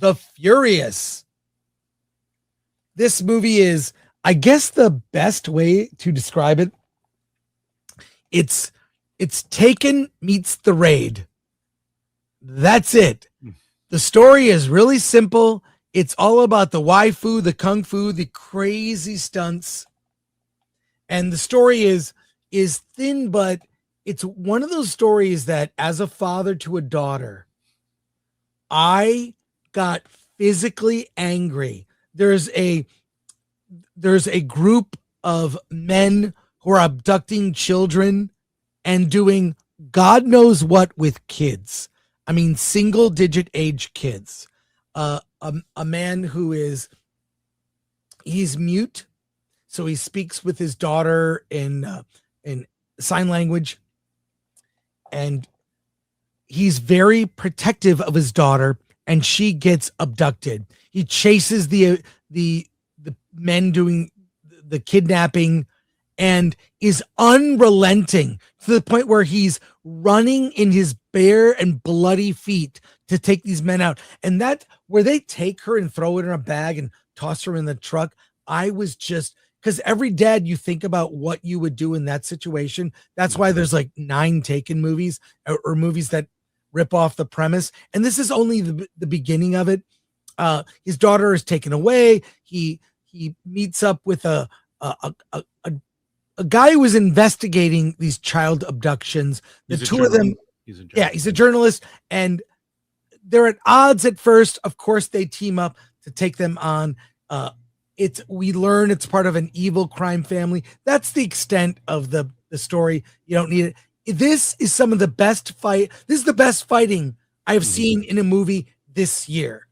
The Furious. This movie is, I guess, the best way to describe it. It's Taken meets The Raid. That's it. The story is really simple. It's all about the waifu, the kung fu, the crazy stunts. And the story is thin, but it's one of those stories that as a father to a daughter, I got physically angry. There's a group of men who are abducting children and doing God knows what with kids. I mean, single digit age kids. A man who he's mute, so he speaks with his daughter in sign language, and he's very protective of his daughter, and she gets abducted. He chases the men doing the kidnapping and is unrelenting to the point where he's running in his bare and bloody feet to take these men out. And that where they take her and throw it in a bag and toss her in the truck, I was just, because every dad, you think about what you would do in that situation. That's why there's like 9 Taken movies or movies that rip off the premise. And this is only the beginning of it. His daughter is taken away. He meets up with a guy who was investigating these child abductions. The two of them, he's a journalist, and they're at odds at first. Of course, they team up to take them on. We learn it's part of an evil crime family. That's the extent of the story. You don't need it. This is some of the best fight. This is the best fighting I've seen in a movie this year.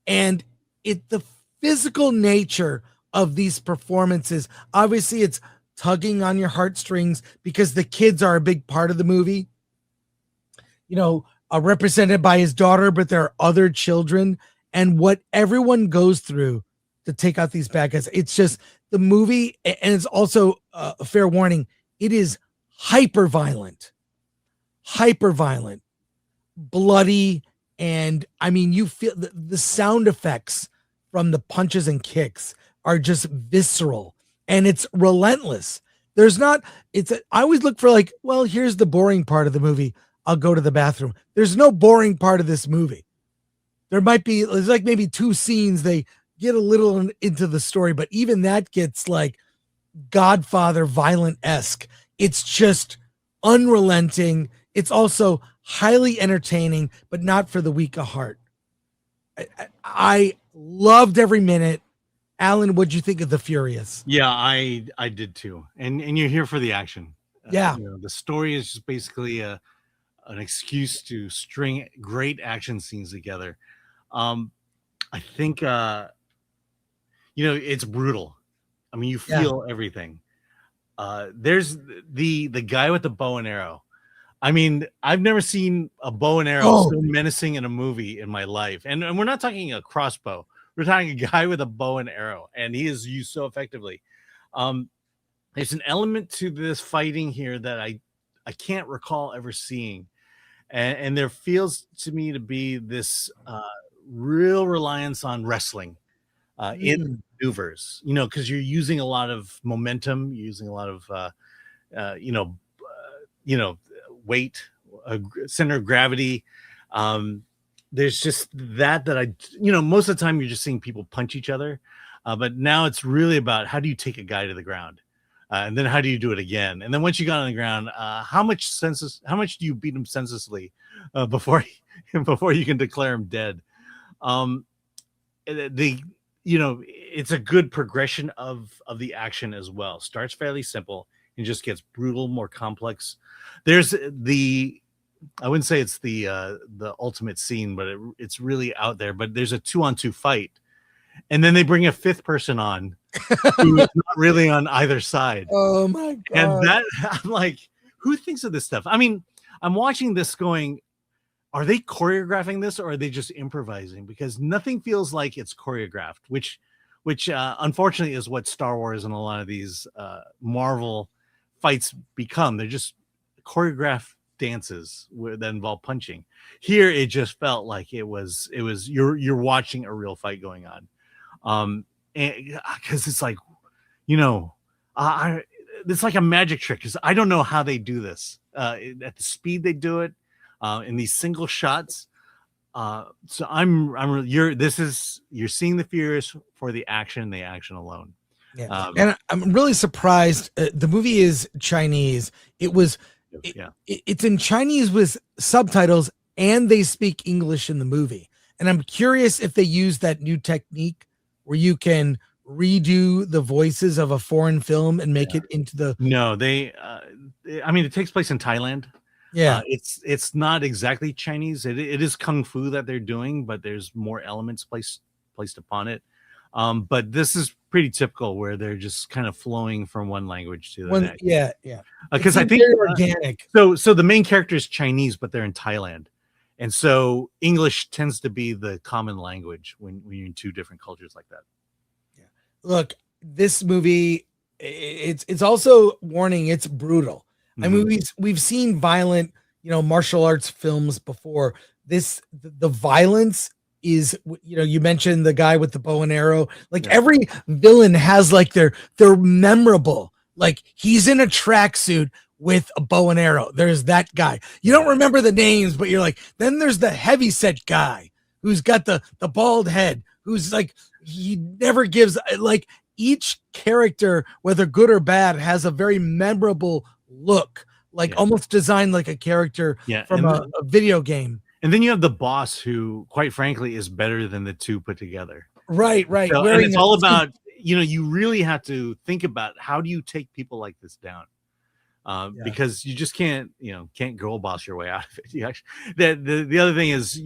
And the physical nature of these performances, obviously it's tugging on your heartstrings because the kids are a big part of the movie, represented by his daughter, but there are other children, and what everyone goes through to take out these bad guys. It's just the movie, and it's also a fair warning. It is hyper violent, bloody. And I mean, you feel the sound effects from the punches and kicks are just visceral, and it's relentless. I always look for here's the boring part of the movie. I'll go to the bathroom. There's no boring part of this movie. There's like maybe 2 scenes. They get a little into the story, but even that gets like Godfather violent-esque. It's just unrelenting. It's also highly entertaining, but not for the weak of heart. I loved every minute. Alan, what'd you think of The Furious? Yeah, I did too. And you're here for the action. Yeah. The story is just basically an excuse to string great action scenes together. I think it's brutal. I mean, you feel everything. There's the guy with the bow and arrow. I mean, I've never seen a bow and arrow so menacing in a movie in my life. And we're not talking a crossbow. We're talking a guy with a bow and arrow, and he is used so effectively. There's an element to this fighting here that I can't recall ever seeing. And there feels to me to be this real reliance on wrestling in maneuvers, because you're using a lot of momentum, you're using a lot of, weight, center of gravity. There's just that most of the time you're just seeing people punch each other. But now it's really about how do you take a guy to the ground? And then how do you do it again? And then once you got on the ground, how much do you beat him senselessly before you can declare him dead? It's a good progression of the action as well. Starts fairly simple and just gets brutal, more complex. There's I wouldn't say it's the ultimate scene, but it's really out there. But there's a 2-on-2 fight, and then they bring a 5th person on who's not really on either side. Oh my god! And that I'm like, who thinks of this stuff? I mean, I'm watching this going, are they choreographing this or are they just improvising? Because nothing feels like it's choreographed, which unfortunately is what Star Wars and a lot of these Marvel fights become. They're just choreographed dances that involve punching. Here, it just felt like it was you're watching a real fight going on, and because it's like, you know, it's like a magic trick, because I don't know how they do this at the speed they do it in these single shots. So you're seeing the Furious for the action alone. Yeah, and I'm really surprised. The movie is Chinese. It's in Chinese with subtitles, and they speak English in the movie. And I'm curious if they use that new technique where you can redo the voices of a foreign film and make it into the. No, I mean, it takes place in Thailand. Yeah, it's not exactly Chinese. It is kung fu that they're doing, but there's more elements placed upon it. But this is pretty typical, where they're just kind of flowing from one language to the next. Yeah. Because I think very organic. So the main character is Chinese, but they're in Thailand, and so English tends to be the common language when you're in two different cultures like that. Yeah. Look, this movie, it's also warning. It's brutal. I mean, we've seen violent, martial arts films before. The violence is, you mentioned the guy with the bow and arrow. Like every villain has like they're memorable. Like he's in a tracksuit with a bow and arrow. There's that guy. You don't remember the names, but you're like, then there's the heavyset guy who's got the bald head, who's like, he never gives, like each character, whether good or bad, has a very memorable look, like almost designed like a character from a video game. And then you have the boss, who, quite frankly, is better than the two put together. Right. So, and it's all about, you really have to think about, how do you take people like this down? Because you just can't girl boss your way out of it. You actually, the other thing is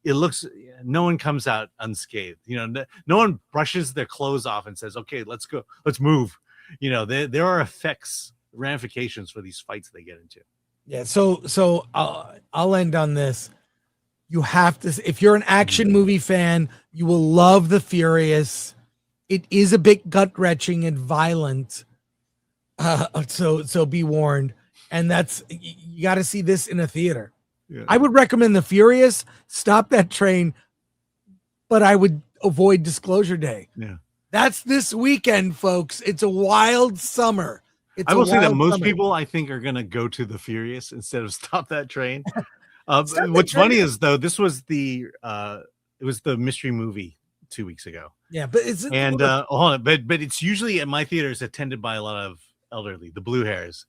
it looks, no one comes out unscathed. No one brushes their clothes off and says, okay, let's go, let's move. There are effects, ramifications for these fights they get into. Yeah. So I'll end on this. You have to, if you're an action movie fan, you will love The Furious. It is a bit gut wrenching and violent. So be warned. And you got to see this in a theater. Yeah. I would recommend The Furious. Stop that train, but I would avoid Disclosure Day. Yeah. That's this weekend, folks. It's a wild summer. I will say that most people, I think, are going to go to The Furious instead of Stop That Train. What's funny is, though, this was it was the mystery movie 2 weeks ago. Yeah, but hold on, but it's usually at my theaters attended by a lot of elderly, the blue hairs.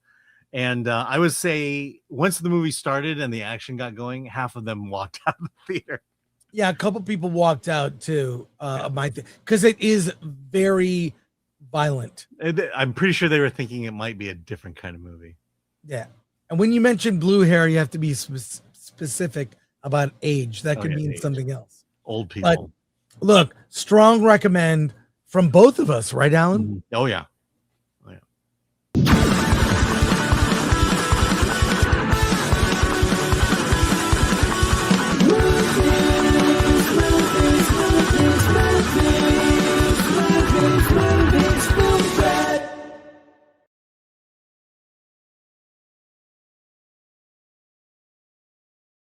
And I would say once the movie started and the action got going, half of them walked out of the theater. Yeah, a couple people walked out too. Because it is very violent. I'm pretty sure they were thinking it might be a different kind of movie. Yeah, and when you mention blue hair, you have to be specific about age. That could mean something else. Old people. But look, strong recommend from both of us, right, Alan? Oh yeah.